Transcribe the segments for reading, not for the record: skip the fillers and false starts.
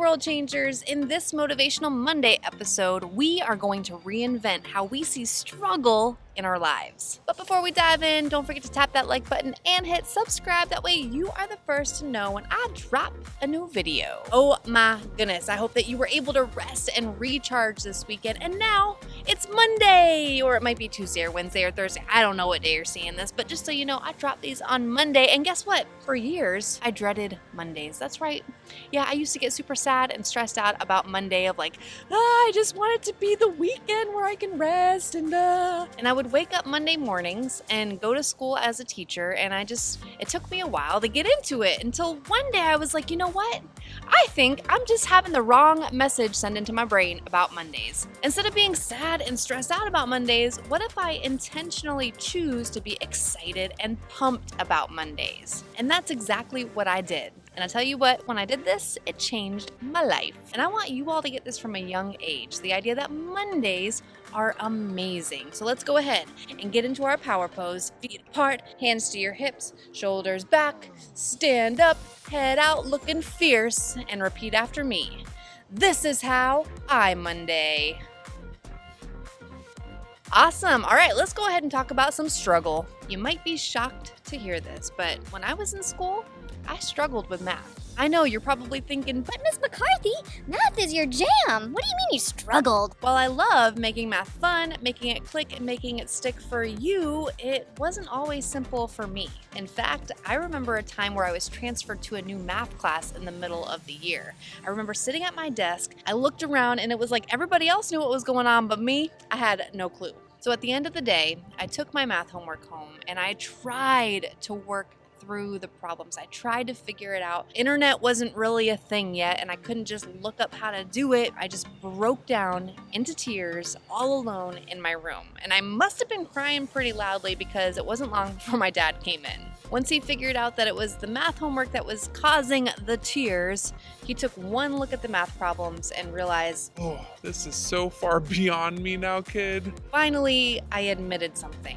world changers. In this Motivational Monday episode, we are going to reinvent how we see struggle in our lives. But before we dive in, don't forget to tap that like button and hit subscribe. That way you are the first to know when I drop a new video. Oh my goodness, I hope that you were able to rest and recharge this weekend. And now it's Monday, or it might be Tuesday or Wednesday or Thursday. I don't know what day you're seeing this, but just so you know, I drop these on Monday. And guess what? For years, I dreaded Mondays. That's right. Yeah, I used to get super sad and stressed out about Monday of like, I just want it to be the weekend where I can rest and I would wake up Monday mornings and go to school as a teacher, and it took me a while to get into it until one day I was like, you know what? I think I'm just having the wrong message sent into my brain about Mondays. Instead of being sad and stressed out about Mondays, what if I intentionally choose to be excited and pumped about Mondays? And that's exactly what I did. And I tell you what, when I did this, it changed my life. And I want you all to get this from a young age, the idea that Mondays are amazing. So let's go ahead and get into our power pose. Feet apart, hands to your hips, shoulders back, stand up, head out looking fierce, and repeat after me. This is how I Monday. Awesome. All right, let's go ahead and talk about some struggle. You might be shocked to hear this, but when I was in school, I struggled with math. I know you're probably thinking, But Miss McCarthy, math is your jam. What do you mean you struggled? while I love making math fun, making it click, and making it stick for you, it wasn't always simple for me. In fact, I remember a time where I was transferred to a new math class in the middle of the year. I remember sitting at my desk, I looked around, and it was like everybody else knew what was going on, but me, I had no clue. So at the end of the day, I took my math homework home and I tried to work through the problems. I tried to figure it out. Internet wasn't really a thing yet, and I couldn't just look up how to do it. I just broke down into tears all alone in my room. And I must have been crying pretty loudly because it wasn't long before my dad came in. Once he figured out that it was the math homework that was causing the tears, he took one look at the math problems and realized, Oh, this is so far beyond me now, kid. finally, I admitted something.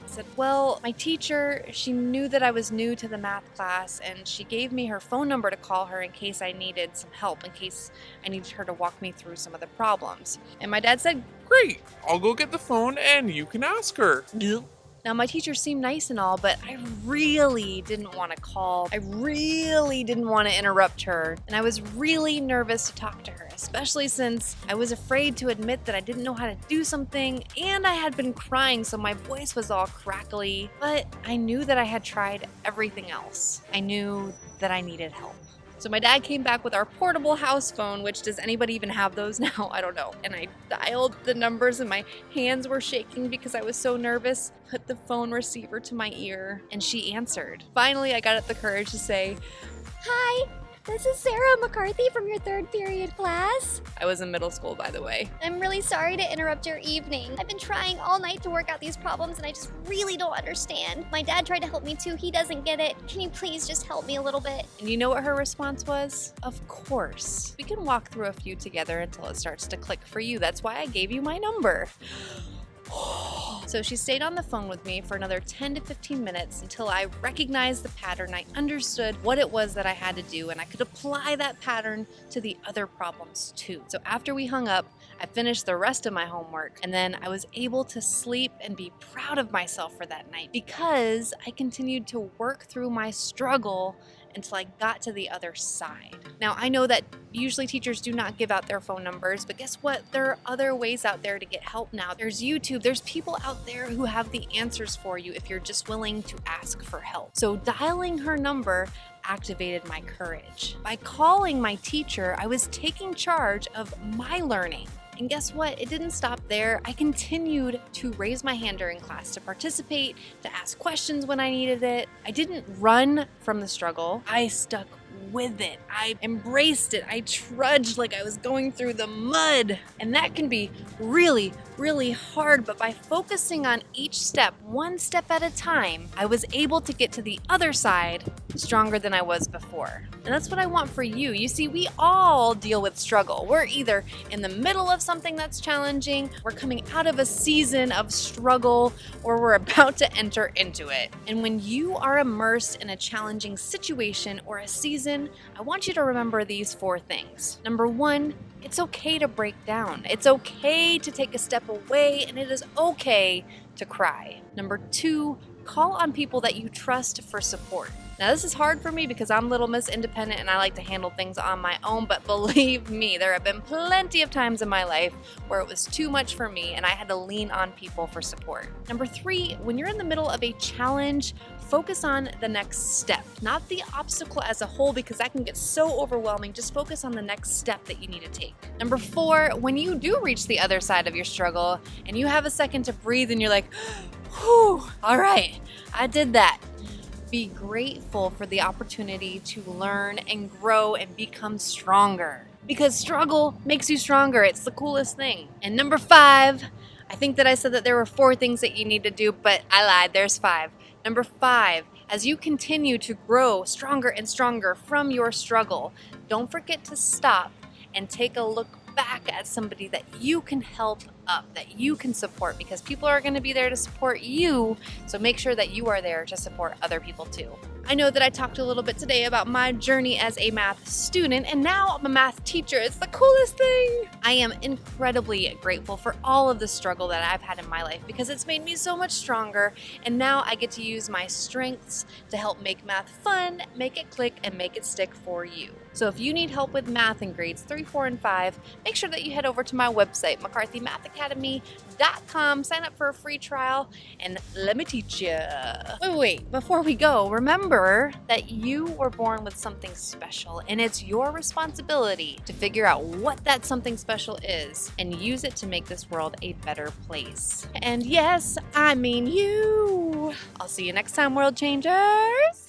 I said, well, my teacher, she knew that I was new to the math class, and she gave me her phone number to call her in case I needed some help, in case I needed her to walk me through some of the problems. And my dad said, Great, I'll go get the phone and you can ask her. now, my teacher seemed nice and all, but I really didn't want to call. I really didn't want to interrupt her. And I was really nervous to talk to her, especially since I was afraid to admit that I didn't know how to do something, and I had been crying, so my voice was all crackly. But I knew that I had tried everything else. I knew that I needed help. So my dad came back with our portable house phone, which does anybody even have those now? I don't know. And I dialed the numbers and my hands were shaking because I was so nervous. Put the phone receiver to my ear and she answered. Finally, I got up the courage to say, Hi, this is Sarah McCarthy from your third period class. I was in middle school, by the way. I'm really sorry to interrupt your evening. I've been trying all night to work out these problems and I just really don't understand. My dad tried to help me too. He doesn't get it. Can you please just help me a little bit? And you know what her response was? Of course. We can walk through a few together until it starts to click for you. That's why I gave you my number. So she stayed on the phone with me for another 10 to 15 minutes until I recognized the pattern. I understood what it was that I had to do, and I could apply that pattern to the other problems too. So after we hung up, I finished the rest of my homework, and then I was able to sleep and be proud of myself for that night because I continued to work through my struggle until I got to the other side. Now, I know that usually teachers do not give out their phone numbers, but guess what? There are other ways out there to get help now. There's YouTube, there's people out there who have the answers for you if you're just willing to ask for help. So dialing her number activated my courage. By calling my teacher, I was taking charge of my learning. And guess what? It didn't stop there. I continued to raise my hand during class to participate, to ask questions when I needed it. I didn't run from the struggle. I stuck with it. I embraced it. I trudged like I was going through the mud. And that can be really, really hard. But by focusing on each step, one step at a time, I was able to get to the other side stronger than I was before. And that's what I want for you. You see, we all deal with struggle. We're either in the middle of something that's challenging, we're coming out of a season of struggle, or we're about to enter into it. And when you are immersed in a challenging situation or a season, I want you to remember these 4 things. Number 1, it's okay to break down. It's okay to take a step away, and it is okay to cry. Number 2, call on people that you trust for support. Now, this is hard for me because I'm Little Miss Independent and I like to handle things on my own, but believe me, there have been plenty of times in my life where it was too much for me and I had to lean on people for support. Number 3, when you're in the middle of a challenge, focus on the next step, not the obstacle as a whole, because that can get so overwhelming. Just focus on the next step that you need to take. Number 4, when you do reach the other side of your struggle and you have a second to breathe and you're like, whew, all right, I did that. Be grateful for the opportunity to learn and grow and become stronger. Because struggle makes you stronger. It's the coolest thing. And number 5, I think that I said that there were 4 things that you need to do, but I lied. There's 5. Number 5, as you continue to grow stronger and stronger from your struggle, don't forget to stop and take a look back at somebody that you can help up, that you can support, because people are going to be there to support you. So make sure that you are there to support other people too. I know that I talked a little bit today about my journey as a math student, and now I'm a math teacher. It's the coolest thing. I am incredibly grateful for all of the struggle that I've had in my life because it's made me so much stronger, and now I get to use my strengths to help make math fun, make it click, and make it stick for you. So if you need help with math in grades 3, 4, and 5, make sure that you head over to my website, mccarthymathacademy.com, sign up for a free trial, and let me teach you. Wait, before we go, remember that you were born with something special, and it's your responsibility to figure out what that something special is and use it to make this world a better place. And yes, I mean you. I'll see you next time, world changers.